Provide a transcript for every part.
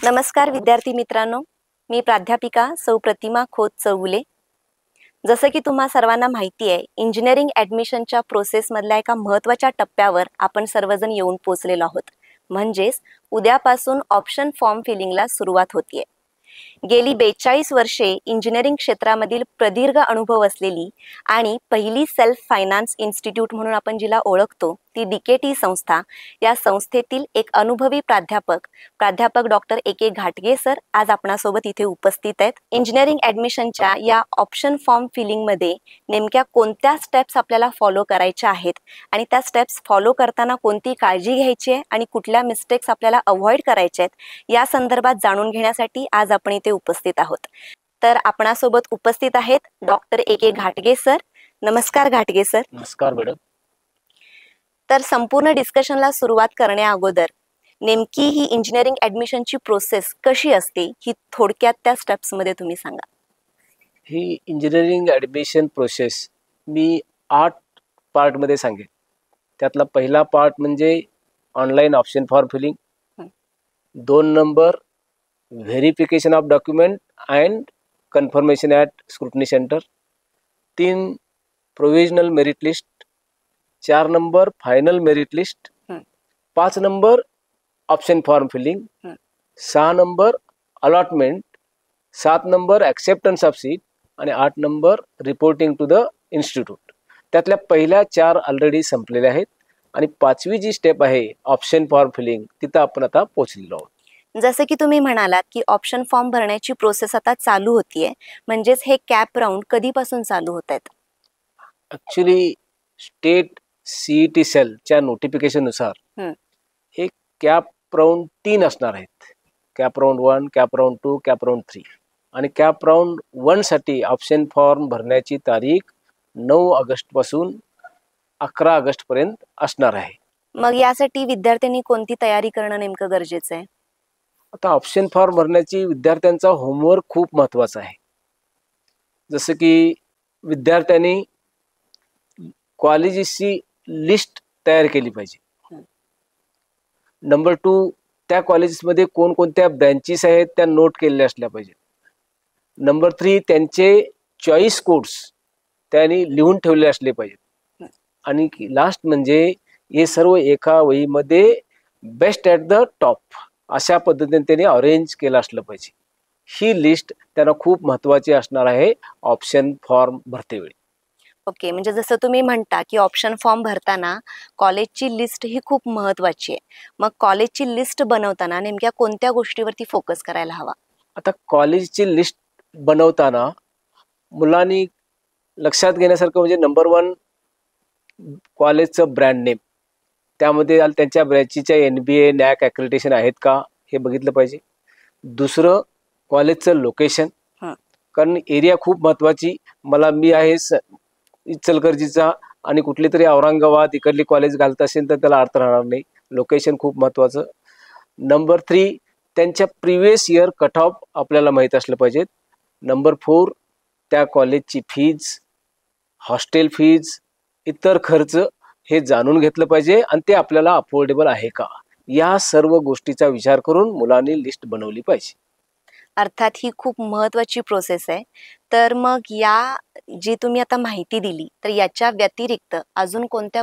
नमस्कार विद्यार्थी मित्रांनो, मी प्राध्यापिका सौ प्रतिमा खोत चौगुले। जसं की तुम्हा सर्वांना माहिती आहे, इंजिनिअरिंग ॲडमिशनच्या प्रोसेसमधल्या एका महत्त्वाच्या टप्प्यावर आपण सर्वजण येऊन पोचलेलो आहोत। म्हणजेच उद्यापासून ऑप्शन फॉर्म फिलिंगला सुरुवात होतीये। गेली 42 वर्षे इंजिनिअरिंग क्षेत्रामधील प्रदीर्घ अनुभव असलेली आणि पहिली सेल्फ फायनान्स इन्स्टिट्यूट म्हणून आपण जिला ओळखतो ती डीकेटी संस्था, या संस्थेतील एक अनुभवी प्राध्यापक डॉक्टर ए.के. घाटगे सर आज आपणासोबत इथे उपस्थित आहेत। इंजिनिअरिंग ॲडमिशनच्या या ऑप्शन फॉर्म फिलिंगमध्ये नेमक्या कोणत्या स्टेप्स आपल्याला फॉलो करायच्या आहेत आणि त्या स्टेप्स फॉलो करताना कोणती काळजी घ्यायची आहे आणि कुठल्या मिस्टेक्स आपल्याला अवॉइड करायच्या आहेत या संदर्भात जाणून घेण्यासाठी आज आपण इथे उपस्थित आहोत। तर आपणासोबत उपस्थित आहेत डॉक्टर ए.के. घाटगे सर। नमस्कार घाटगे सर। नमस्कार मॅडम। तर संपूर्ण डिस्कशनला सुरुवात करण्या अगोदर नेमकी ही इंजिनिअरिंग ॲडमिशनची प्रोसेस कशी असते ही थोडक्यात त्या स्टेप्स मध्ये तुम्ही सांगा। ही इंजिनिअरिंग ॲडमिशन प्रोसेस मी 8 पार्ट मध्ये सांगेन। त्यातला पहिला पार्ट म्हणजे online option form filling, 2 number verification of document and confirmation at scrutiny centre, 3 provisional merit list, 4 number final merit list, 5 number option form filling, 6 number allotment, 7 number acceptance of seat आणि 8 number reporting to the institute. त्यातल्या पहिल्या 4 already संपलेल्या आहेत आणि 5वी जी step आहे option form feeling तिथं आपण आता पोहोचलेलो आहोत। जसे की तुम्ही म्हणालात की ऑप्शन फॉर्म भरण्याची प्रोसेस आता चालू होतीये, म्हणजेच हे कॅप राऊंड कधीपासून चालू होत आहेत? ॲक्च्युली स्टेट सीईटी सेलच्या नोटिफिकेशन नुसार हे कॅप राऊंड 3 असणार आहेत। Cap round 1, cap round 2, cap round 3 आणि कॅप राऊंड 1 साठी ऑप्शन फॉर्म भरण्याची तारीख 9 ऑगस्ट पासून 11 ऑगस्ट पर्यंत असणार आहे। मग यासाठी विद्यार्थ्यांनी कोणती तयारी करणं नेमकं गरजेचं आहे? आता ऑप्शन फॉर्म भरण्याची विद्यार्थ्यांचा होमवर्क खूप महत्त्वाचा आहे। जसं की विद्यार्थ्यांनी कॉलेजेसची लिस्ट तयार केली पाहिजे। नंबर 2, त्या कॉलेजेसमध्ये कोणकोणत्या ब्रँचेस आहेत त्या नोट केलेल्या असल्या पाहिजेत। नंबर 3, त्यांचे चॉईस कोड्स त्यांनी लिहून ठेवले असले पाहिजेत। आणि लास्ट म्हणजे हे सर्व एका वहीमध्ये बेस्ट ॲट द टॉप अशा पद्धतीने त्यांनी अरेंज केलं असलं पाहिजे। ही लिस्ट त्यांना खूप महत्त्वाची असणार आहे ऑप्शन फॉर्म भरतेवेळी। ओके, म्हणजे जसं तुम्ही म्हणता की ऑप्शन फॉर्म भरताना कॉलेजची लिस्ट ही खूप महत्त्वाची आहे। मग कॉलेजची लिस्ट बनवताना नेमक्या कोणत्या गोष्टीवरती फोकस करायला हवा? आता कॉलेजची लिस्ट बनवताना मुलांनी लक्षात घेण्यासारखं म्हणजे नंबर 1 कॉलेजचं ब्रँड नेम, त्यामध्ये त्यांच्या ब्रँचच्या NBA NAC ॲक्रेडिटेशन आहेत का हे बघितलं पाहिजे। दुसरं कॉलेजचं लोकेशन, कारण एरिया खूप महत्त्वाची। मी आहे इचलकरंजीचा आणि कुठली तरी औरंगाबाद इकडली कॉलेज घालत असेल तर त्याला अर्थ राहणार नाही। लोकेशन खूप महत्त्वाचं। नंबर 3, त्यांच्या प्रिव्हियस इयर कट ऑफ आपल्याला माहीत असलं पाहिजेत। नंबर 4, त्या कॉलेजची फीज, हॉस्टेल फीज, इतर खर्च हे जाणून घेतलं पाहिजे आणि ते आपल्याला अफोर्डेबल आहे का, या सर्व गोष्टीचा विचार करून मुलांनी लिस्ट बनवली पाहिजे। अर्थात ही खूप महत्त्वाची प्रोसेस आहे। तर मग या जी तुम्ही आता माहिती दिली, तर याच्या व्यतिरिक्त अजून कोणत्या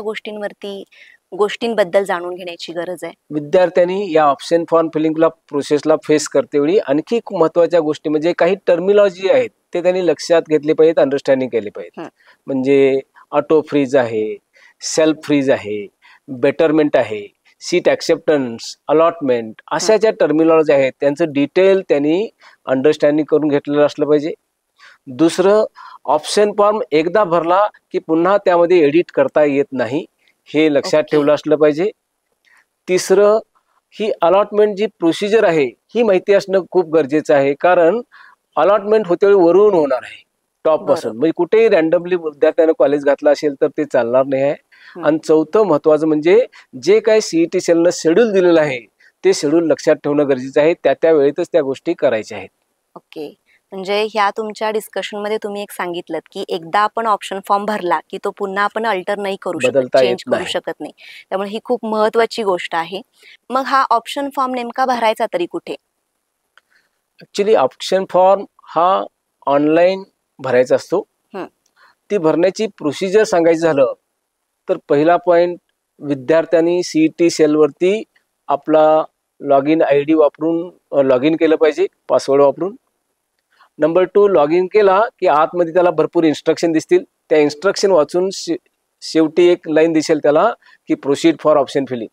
गोष्टींबद्दल जाणून घेण्याची गरज आहे? विद्यार्थ्यांनी या ऑप्शन फॉर्म फिलिंगला प्रोसेसला फेस करतेवेळी आणखी खूप महत्त्वाच्या गोष्टी म्हणजे काही टर्मिनॉलॉजी आहेत ते त्यांनी लक्षात घेतले पाहिजेत, अंडरस्टँडिंग केली पाहिजे। म्हणजे ऑटो फ्रीज आहे, सेल्फ फ्रीज आहे, बेटरमेंट आहे, सीट ॲक्सेप्टन्स, अलॉटमेंट, अशा ज्या टर्मिनॉलॉजी आहेत त्यांचं डिटेल त्यांनी अंडरस्टँडिंग करून घेतलेलं असलं पाहिजे। दुसरं, ऑप्शन फॉर्म एकदा भरला की पुन्हा त्यामध्ये एडिट करता येत नाही, हे लक्षात ठेवलं असलं पाहिजे। तिसरं, ही अलॉटमेंट जी प्रोसिजर आहे ही माहिती असणं खूप गरजेचं आहे, कारण अलॉटमेंट होते वरून होणार आहे, टॉप पासून, म्हणजे कुठेही रँडमली विद्यार्थ्यानं कॉलेज घातलं असेल तर ते चालणार नाही आहे। आणि चौथं महत्त्वाचं म्हणजे जे काही सीईटी सेलनं शेड्यूल दिलेलं आहे ते शेड्यूल लक्षात ठेवणं गरजेचं आहे, त्या वेळेतच त्या गोष्टी करायच्या आहेत। ओके, म्हणजे ह्या तुमच्या डिस्कशनमध्ये तुम्ही एक सांगितलं की एकदा आपण ऑप्शन फॉर्म भरला की तो पुन्हा आपण अल्टर नाही करू शकत, चेंज करू शकत नाही, त्यामुळे ही खूप महत्त्वाची गोष्ट आहे। मग हा ऑप्शन फॉर्म नेमका भरायचा तरी कुठे? ऍक्च्युली ऑप्शन फॉर्म हा ऑनलाईन भरायचा असतो. ती भरण्याची प्रोसिजर सांगायचं झालं तर पहिला पॉइंट, विद्यार्थ्यांनी सीईटी सेलवरती आपला लॉग इन ID वापरून लॉग इन केलं पाहिजे, पासवर्ड वापरून. नंबर 2, लॉग इन केला की आतमध्ये त्याला भरपूर इन्स्ट्रक्शन दिसतील. त्या इन्स्ट्रक्शन वाचून शेवटी एक लाईन दिसेल त्याला की प्रोसीड फॉर ऑप्शन फिलिंग.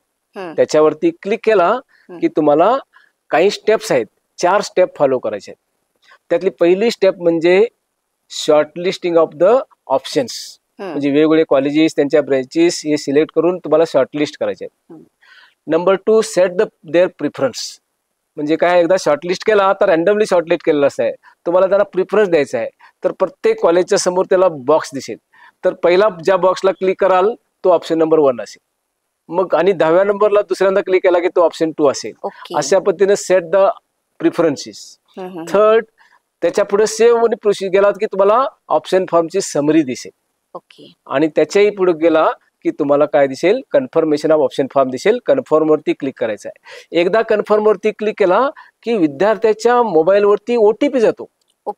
त्याच्यावरती क्लिक केला की तुम्हाला काही स्टेप्स आहेत, 4 स्टेप फॉलो करायचे आहेत. त्यातली पहिली स्टेप म्हणजे शॉर्टलिस्टिंग ऑफ द ऑप्शन्स. म्हणजे वेगवेगळे कॉलेजेस, त्यांच्या ब्रँचेस हे सिलेक्ट करून तुम्हाला शॉर्टलिस्ट करायचे आहेत. Number 2, set their preference. म्हणजे काय, एकदा शॉर्टलिस्ट केला तर रॅन्डमली शॉर्टलिस्ट केलेला आहे, तुम्हाला त्याला प्रिफरन्स द्यायचा आहे. तर प्रत्येक कॉलेजच्या समोर त्याला बॉक्स दिसेल. तर पहिला ज्या बॉक्सला क्लिक कराल तो ऑप्शन नंबर 1 असेल. मग आणि 10व्या नंबरला दुसऱ्यांदा क्लिक केला की तो ऑप्शन 2 असेल. अशा पद्धतीने सेट द प्रिफरन्सेस. थर्ड, त्याच्या पुढे सेव्ह आणि प्रोसीड गेलात की तुम्हाला ऑप्शन फॉर्मची समरी दिसेल. आणि त्याच्याही पुढे गेला की तुम्हाला काय दिसेल, कन्फर्मेशन ऑफ ऑप्शन फॉर्म दिसेल. कन्फर्म वरती क्लिक करायचं आहे. एकदा कन्फर्म वरती क्लिक केला की विद्यार्थ्याच्या मोबाईल वरती OTP जातो.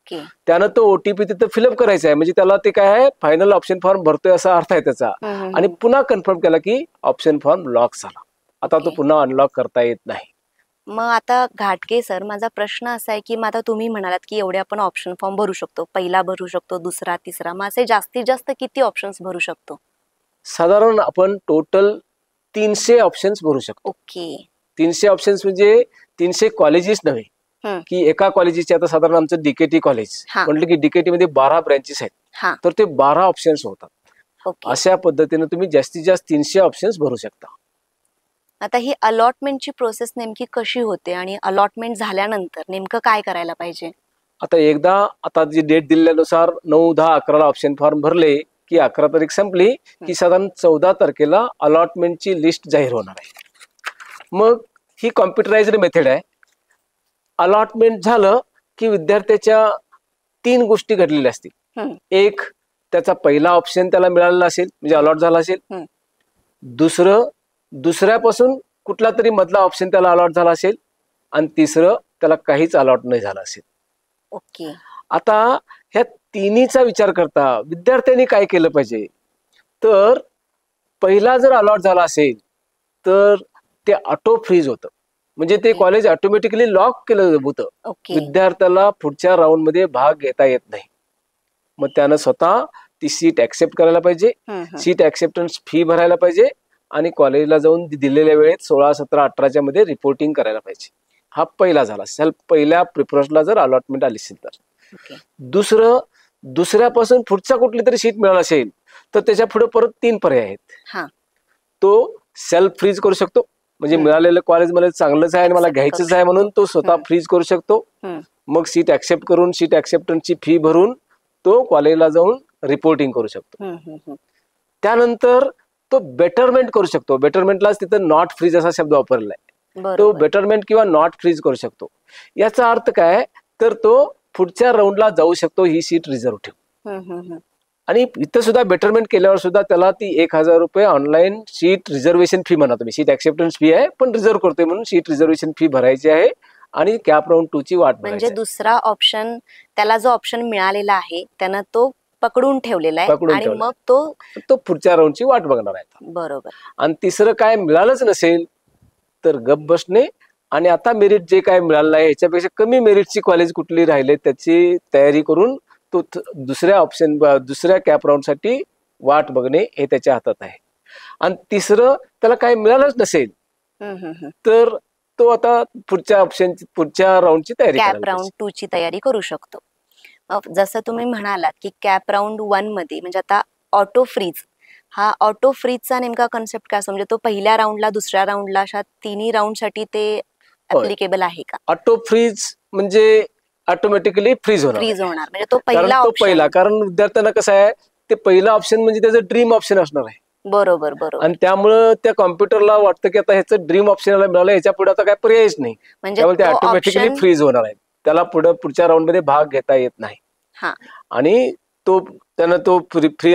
त्यानं तो OTP तिथे फिलअप करायचा आहे. म्हणजे त्याला ते काय आहे, फायनल ऑप्शन फॉर्म भरतोय असा अर्थ आहे त्याचा. आणि पुन्हा कन्फर्म केला की ऑप्शन फॉर्म लॉक झाला. आता तो पुन्हा अनलॉक करता येत नाही. मग आता घाटगे सर, माझा प्रश्न असा आहे की मग आता तुम्ही म्हणालात की एवढे आपण ऑप्शन फॉर्म भरू शकतो, पहिला भरू शकतो, दुसरा, तिसरा, मग असे जास्तीत जास्त किती ऑप्शन्स भरू शकतो? साधारण आपण टोटल 300 ऑप्शन्स भरू शकतो. 300 ऑप्शन्स म्हणजे 300 कॉलेजेस नव्हे की एका कॉलेजचे. आता साधारण आमचं DKT कॉलेज म्हटलं की DKT मध्ये 12 ब्रँचेस आहेत, तर ते 12 ऑप्शन्स होतात. अशा पद्धतीने तुम्ही जास्तीत जास्त 300 ऑप्शन्स भरू शकता. आता ही अलॉटमेंटची प्रोसेस नेमकी कशी होते आणि अलॉटमेंट झाल्यानंतर नेमकं काय करायला पाहिजे? आता जी डेट दिल्यानुसार 9, 10, 11ला ऑप्शन फॉर्म भरले की 11 तारीख संपली की साधारण 14 तारखेला अलॉटमेंटची लिस्ट जाहीर होणार आहे. मग ही कॉम्प्युटराइज्ड मेथड आहे. अलॉटमेंट झालं की विद्यार्थ्याच्या 3 गोष्टी घडलेल्या असतील. एक, त्याचा पहिला ऑप्शन त्याला मिळालेला असेल, म्हणजे अलॉट झाला असेल. दुसऱ्यापासून कुठला तरी मधला ऑप्शन त्याला अलॉट झाला असेल. आणि तिसरं, त्याला काहीच अलॉट नाही झाला असेल. आता ह्या तिन्हीचा विचार करता विद्यार्थ्यांनी काय केलं पाहिजे, तर पहिला जर अलॉट झाला असेल तर ते ऑटो फ्रीज होतं. म्हणजे ते कॉलेज ऑटोमॅटिकली लॉक केलं होतं. विद्यार्थ्याला पुढच्या राऊंड मध्ये भाग घेता येत नाही. मग त्यानं स्वतः ती सीट ऍक्सेप्ट करायला पाहिजे, सीट ऍक्सेप्टन्स फी भरायला पाहिजे आणि कॉलेजला जाऊन दिलेल्या वेळेत 16, 17, 18च्या मध्ये रिपोर्टिंग करायला पाहिजे. हा पहिला झाला. पहिल्या प्रिफरन्सला जर अलॉटमेंट आली असेल तर. दुसऱ्यापासून पुढचा कुठली तरी सीट मिळाला असेल तर त्याच्या पुढे परत 3 पर्याय आहेत. तो सेल्फ फ्रीज करू शकतो, म्हणजे मिळालेलं कॉलेज मला चांगलंच आहे आणि मला घ्यायचंच आहे म्हणून तो स्वतः फ्रीज करू शकतो. मग सीट ऍक्सेप्ट करून सीट ऍक्सेप्टन्सची फी भरून तो कॉलेजला जाऊन रिपोर्टिंग करू शकतो. त्यानंतर तो बेटरमेंट करू शकतो. बेटरमेंटलाच तिथं नॉट फ्रीज असा शब्द वापरलाय. तो बेटरमेंट किंवा नॉट फ्रीज करू शकतो. याचा अर्थ काय, तर तो पुढच्या राऊंडला जाऊ शकतो ही सीट रिझर्व्ह ठेवून. आणि इथं सुद्धा बेटरमेंट केल्यावर सुद्धा त्याला ती 1000 रुपये ऑनलाईन सीट रिझर्वेशन फी म्हणा तुम्ही. सीट ऍक्सेप्टन्स फी आहे पण रिझर्व्ह करतोय म्हणून सीट रिझर्वेशन फी भरायची आहे आणि कॅप राऊंड 2 ची वाट बघायची. म्हणजे दुसरा ऑप्शन, त्याला जो ऑप्शन मिळालेला आहे त्यानं तो पकडून ठेवलेला आहे आणि मग तो पुढच्या राऊंडची वाट बघणार आहे. बरोबर. आणि तिसरं काय मिळालंच नसेल तर गप बसणे आणि आता मेरिट जे काय मिळालं आहे याच्यापेक्षा कमी मेरिटची कॉलेज कुठली राहिले त्याची तयारी करून तो दुसऱ्या कॅप राऊंड साठी वाट बघणे हे त्याच्या हातात आहे. आणि तिसरं, त्याला काय मिळालंच नसेल तर तो आता पुढच्या राऊंडची तयारी, कॅप राऊंड 2 ची तयारी करू शकतो. जसं तुम्ही म्हणालात की कॅप राऊंड 1 मध्ये म्हणजे आता ऑटो फ्रीज, हा ऑटो फ्रीजचा नेमका कन्सेप्ट काय असतो? म्हणजे तो पहिल्या राऊंडला, दुसऱ्या राऊंडला, अशा तिन्ही राऊंड साठी ते ऍप्लिकेबल आहे का? ऑटो फ्रीज म्हणजे ऑटोमॅटिकली फ्रीज होणार म्हणजे तो पहिला कारण विद्यार्थ्यांना कसं आहे, ते पहिला ऑप्शन म्हणजे त्याचं ड्रीम ऑप्शन असणार आहे. बरोबर. आणि त्यामुळे त्या कॉम्प्युटरला वाटतं की आता ह्याचं ड्रीम ऑप्शनला मिळालं, ह्याच्या पुढे आता काय पर्यायच नाही, त्यामुळे ते ऑटोमॅटिकली फ्रीज होणार आहे. त्याला पुढच्या राऊंड मध्ये भाग घेता येत नाही. आणि त्यानं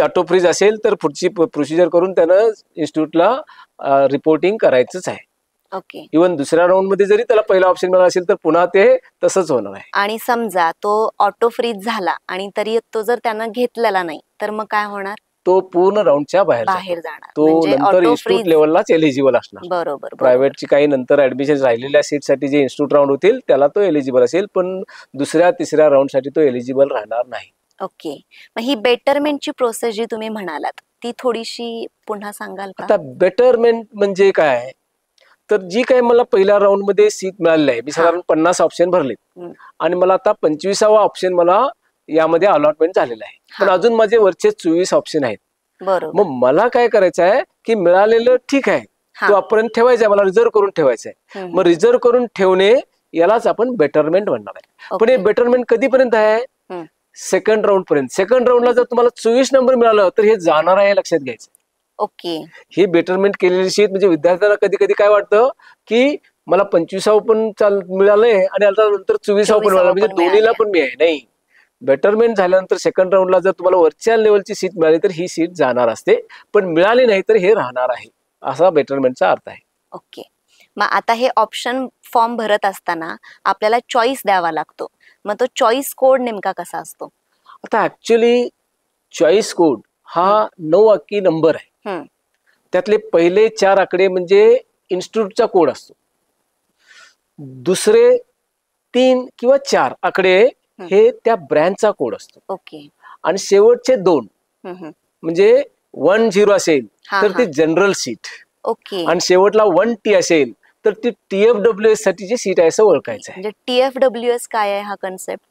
ऑटो फ्रीज असेल तर पुढची प्रोसिजर करून त्यानं इन्स्टिट्यूटला रिपोर्टिंग करायचंच आहे. ओके. इव्हन दुसऱ्या राऊंड मध्ये जरी त्याला पहिला ऑप्शन मिळाला असेल तर पुन्हा ते तसंच होणार आहे. आणि समजा तो ऑटो फ्रीज झाला आणि तरी तो जर त्यानं घेतलेला नाही तर मग काय होणार? तो पूर्ण राऊंडच्या बाहेर जाणार. तो म्हणजे नंतर ऑटो इन्स्टिट्यूट फ्रीज. लेवललाच एलिजिबल असणार. बरोबर. प्रायव्हेटची काही नंतर ऍडमिशन राहिलेल्या सीटसाठी जे इन्स्टिट्यूट राऊंड होतील त्याला तो एलिजिबल असेल, पण दुसऱ्या तिसऱ्या राऊंडसाठी तो एलिजिबल राहणार नाही. ओके. मग ही बेटरमेंटची प्रोसेस जी तुम्ही म्हणालात ती थोडीशी पुन्हा सांगाल का? आता बेटरमेंट म्हणजे काय, तर जी काही मला पहिल्या राऊंड मध्ये सीट मिळाली आहे, मी साधारण 50 ऑप्शन भरलेत आणि मला आता 25वा ऑप्शन मला यामध्ये अलॉटमेंट झालेला आहे, पण अजून माझे वरचे 24 ऑप्शन आहेत. बरोबर. मग मला काय करायचं आहे की मिळालेलं ठीक आहे, तो आपण ठेवायचा आहे, मला रिझर्व करून ठेवायचं आहे. मग रिझर्व करून ठेवणे यालाच आपण बेटरमेंट म्हणणार आहे. पण हे बेटरमेंट कधीपर्यंत आहे? सेकंड राऊंड पर्यंत. सेकंड राऊंडला जर तुम्हाला 24 नंबर मिळालं तर हे जाणार आहे, लक्षात घ्यायचं. ओके. ही बेटरमेंट केलेली शीट म्हणजे विद्यार्थ्यांना कधी कधी काय वाटतं की मला 25वा पण मिळालंय आणि आता नंतर 24वा पण मिळालं, म्हणजे दोन्हीला पण मी आहे. नाही, बेटरमेंट झाल्यानंतर सेकंड राऊंडला जर तुम्हाला वरच्या लेवलची सीट मिळाली तर ही सीट जाणार असते, पण मिळाली नाही तर हे राहणार आहे, असा बेटरमेंटचा अर्थ आहे. ओके. मग आता हे ऑप्शन फॉर्म भरत असताना आपल्याला चॉईस द्यावा लागतो, मग तो चॉईस कोड नेमका कसा असतो? आता ऍक्च्युअली चॉईस कोड हा 9 अंकी नंबर आहे. त्यातले पहिले 4 आकडे म्हणजे इन्स्टिट्यूटचा कोड असतो, दुसरे 3 किंवा 4 आकडे हे त्या ब्रँचचा कोड असतो. ओके. आणि शेवटचे 2 म्हणजे 10 असेल तर ती जनरल सीट. ओके. आणि शेवटला 1T असेल तर ती TFWS साठीची सीट आहे असं ओळखायचं आहे. म्हणजे TFWS काय आहे हा कन्सेप्ट?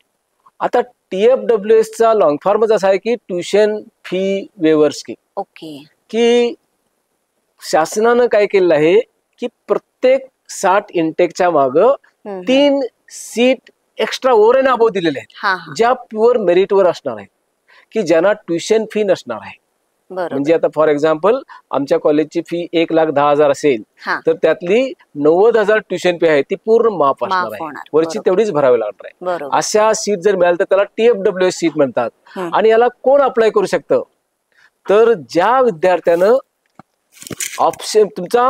आता TFWS चा लॉंग फॉर्मच असा आहे की ट्युशन फी वेवर स्कीम. ओके. की शासनानं काय केलेलं आहे की प्रत्येक 60 इंटेकच्या माग 3 seat extra over and above दिलेले आहेत, ज्या प्युअर मेरिटवर असणार आहेत, की ज्यांना ट्युशन फी नसणार आहे. म्हणजे आता फॉर एक्झाम्पल आमच्या कॉलेजची फी 1,10,000 असेल तर त्यातली 90,000 ट्युशन फी आहे ती पूर्ण माफ असणार आहे, वरची तेवढीच भरावी लागणार आहे. अशा सीट जर मिळाल्या तर त्याला TFWS सीट म्हणतात. आणि याला कोण अप्लाय करू शकतं, तर ज्या विद्यार्थ्यानं ऑप्शन तुमचा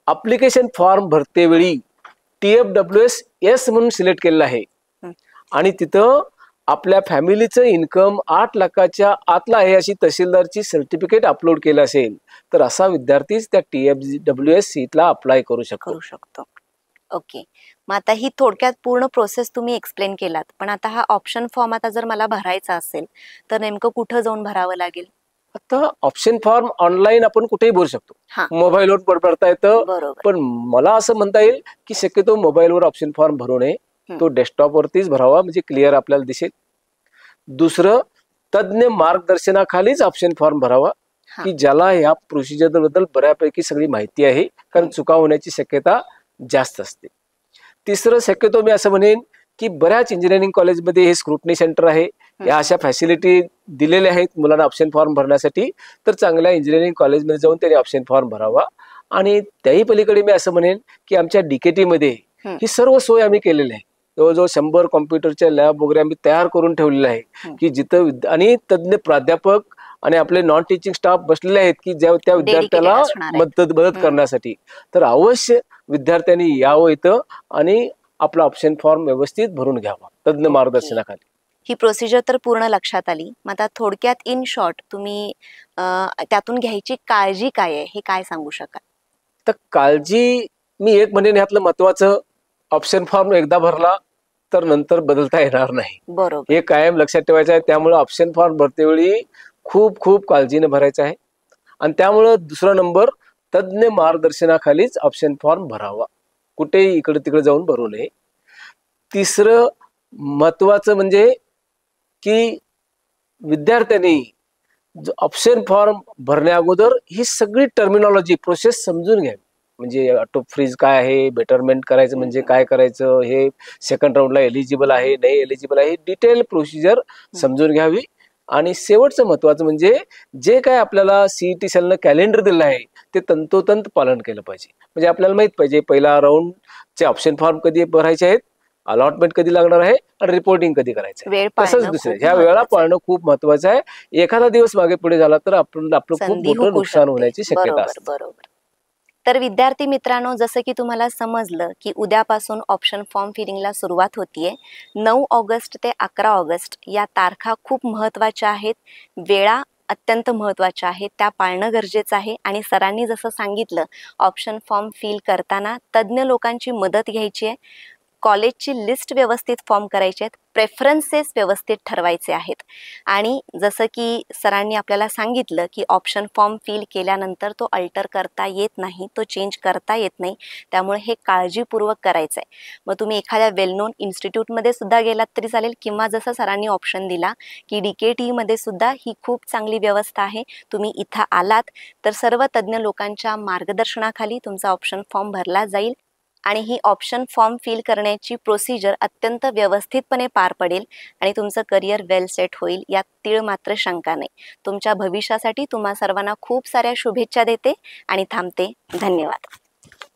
अप्लिकेशन फॉर्म भरते वेळी TFWS म्हणून सिलेक्ट केलेलं आहे आणि तिथं आपल्या फॅमिलीचं इन्कम 8 लाखाच्या आतला आहे अशी तहसीलदारची सर्टिफिकेट अपलोड केलं असेल तर असा विद्यार्थीच त्या TFWS सीटला अप्लाय करू शकतो. ओके. मग आता ही थोडक्यात पूर्ण प्रोसेस तुम्ही एक्सप्लेन केलात, पण आता हा ऑप्शन फॉर्म आता जर मला भरायचा असेल तर नेमकं कुठं जाऊन भरावं लागेल? आता ऑप्शन फॉर्म ऑनलाईन आपण कुठेही भरू शकतो, मोबाईलवर भरता येतं. पण मला असं म्हणता येईल की शक्यतो मोबाईलवर ऑप्शन फॉर्म भरू नये, तो डेस्कटॉप वरतीच भरावा, म्हणजे क्लिअर आपल्याला दिसेल. दुसरं, तज्ञ मार्गदर्शनाखालीच ऑप्शन फॉर्म भरावा की ज्याला या प्रोसिजर बद्दल बऱ्यापैकी सगळी माहिती आहे, कारण चुका होण्याची शक्यता जास्त असते. तिसरं, शक्यतो मी असं म्हणेन की बऱ्याच इंजिनिअरिंग कॉलेजमध्ये हे स्क्रुटनी सेंटर आहे, या अशा फॅसिलिटी दिलेल्या आहेत मुलांना ऑप्शन फॉर्म भरण्यासाठी, तर चांगल्या इंजिनिअरिंग कॉलेजमध्ये जाऊन त्यांनी ऑप्शन फॉर्म भरावा. आणि त्याही पलीकडे मी असं म्हणेन की आमच्या DKT मध्ये ही सर्व सोय आम्ही केलेली आहे. जवळजवळ 100 कॉम्प्युटरच्या लॅब वगैरे आम्ही तयार करून ठेवलेले आहे की जिथं आणि तज्ञ प्राध्यापक आणि आपले नॉन टीचिंग स्टाफ बसलेले आहेत की त्या विद्यार्थ्याला मदत करण्यासाठी. तर अवश्य विद्यार्थ्यांनी यावं इथं आणि आपला ऑप्शन फॉर्म व्यवस्थित भरून घ्यावा तज्ञ मार्गदर्शनाखाली. ही प्रोसिजर तर पूर्ण लक्षात आली. मग आता थोडक्यात इन शॉर्ट तुम्ही त्यातून घ्यायची काळजी काय आहे हे काय सांगू शकाल? तर काळजी मी एक म्हणेन यातलं महत्वाचं, ऑप्शन फॉर्म एकदा भरला तर नंतर बदलता येणार नाही, बरोबर, हे कायम लक्षात ठेवायचं आहे. त्यामुळे ऑप्शन फॉर्म भरतेवेळी खूप खूप काळजीने भरायचं आहे. आणि त्यामुळं दुसरा नंबर, तज्ञ मार्गदर्शनाखालीच ऑप्शन फॉर्म भरावा, कुठेही इकडे तिकडे जाऊन भरू नये. तिसरं महत्वाचं म्हणजे की विद्यार्थ्यांनी ऑप्शन फॉर्म भरण्या अगोदर ही सगळी टर्मिनॉलॉजी प्रोसेस समजून घ्यावी. म्हणजे ऑटो फ्रीज काय आहे, बेटरमेंट करायचं म्हणजे काय करायचं, हे सेकंड राऊंडला एलिजिबल आहे नाही एलिजिबल आहे, डिटेल प्रोसिजर समजून घ्यावी. आणि शेवटचं महत्वाचं म्हणजे जे काय आपल्याला CET सेलनं कॅलेंडर दिलं आहे ते तंतोतंत पालन केलं पाहिजे. म्हणजे आपल्याला माहित पाहिजे पहिला राऊंडचे ऑप्शन फॉर्म कधी भरायचे आहेत, अलॉटमेंट कधी लागणार आहे आणि रिपोर्टिंग कधी करायचं. तसंच दुसरं, ह्या वेळा पाळणं खूप महत्वाचं आहे. एखादा दिवस मागे पुढे झाला तर आपलं खूप मोठं नुकसान होण्याची शक्यता असते. बरोबर. तर विद्यार्थी मित्रांनो, जसं की तुम्हाला समजलं की उद्यापासून ऑप्शन फॉर्म फिलिंगला सुरुवात होतीये. 9 ऑगस्ट ते 11 ऑगस्ट या तारखा खूप महत्त्वाच्या आहेत. वेळा अत्यंत महत्त्वाच्या आहेत. त्या पाळणं गरजेचं आहे आणि सरांनी जसं सांगितलं, ऑप्शन फॉर्म फिल करताना तज्ञ लोकांची मदत घ्यायची आहे. कॉलेजची लिस्ट व्यवस्थित फॉर्म करायची आहेत. प्रेफरन्सेस व्यवस्थित ठरवायचे आहेत. आणि जसं की सरांनी आपल्याला सांगितलं की ऑप्शन फॉर्म फिल केल्यानंतर तो अल्टर करता येत नाही, तो चेंज करता येत नाही. त्यामुळे हे काळजीपूर्वक करायचं आहे. मग तुम्ही एखाद्या वेल नोन इन्स्टिट्यूटमध्ये सुद्धा गेलात तरी चालेल, किंवा जसं सरांनी ऑप्शन दिला की DKTमध्ये सुद्धा ही खूप चांगली व्यवस्था आहे. तुम्ही इथं आलात तर सर्व तज्ञ लोकांच्या मार्गदर्शनाखाली तुमचा ऑप्शन फॉर्म भरला जाईल आणि ही ऑप्शन फॉर्म फिल करण्याची प्रोसिजर अत्यंत व्यवस्थितपणे पार पडेल आणि तुमचं करिअर वेल सेट होईल, यात तीळ मात्र शंका नाही. तुमच्या भविष्यासाठी तुम्हा सर्वांना खूप साऱ्या शुभेच्छा देते आणि थांबते. धन्यवाद.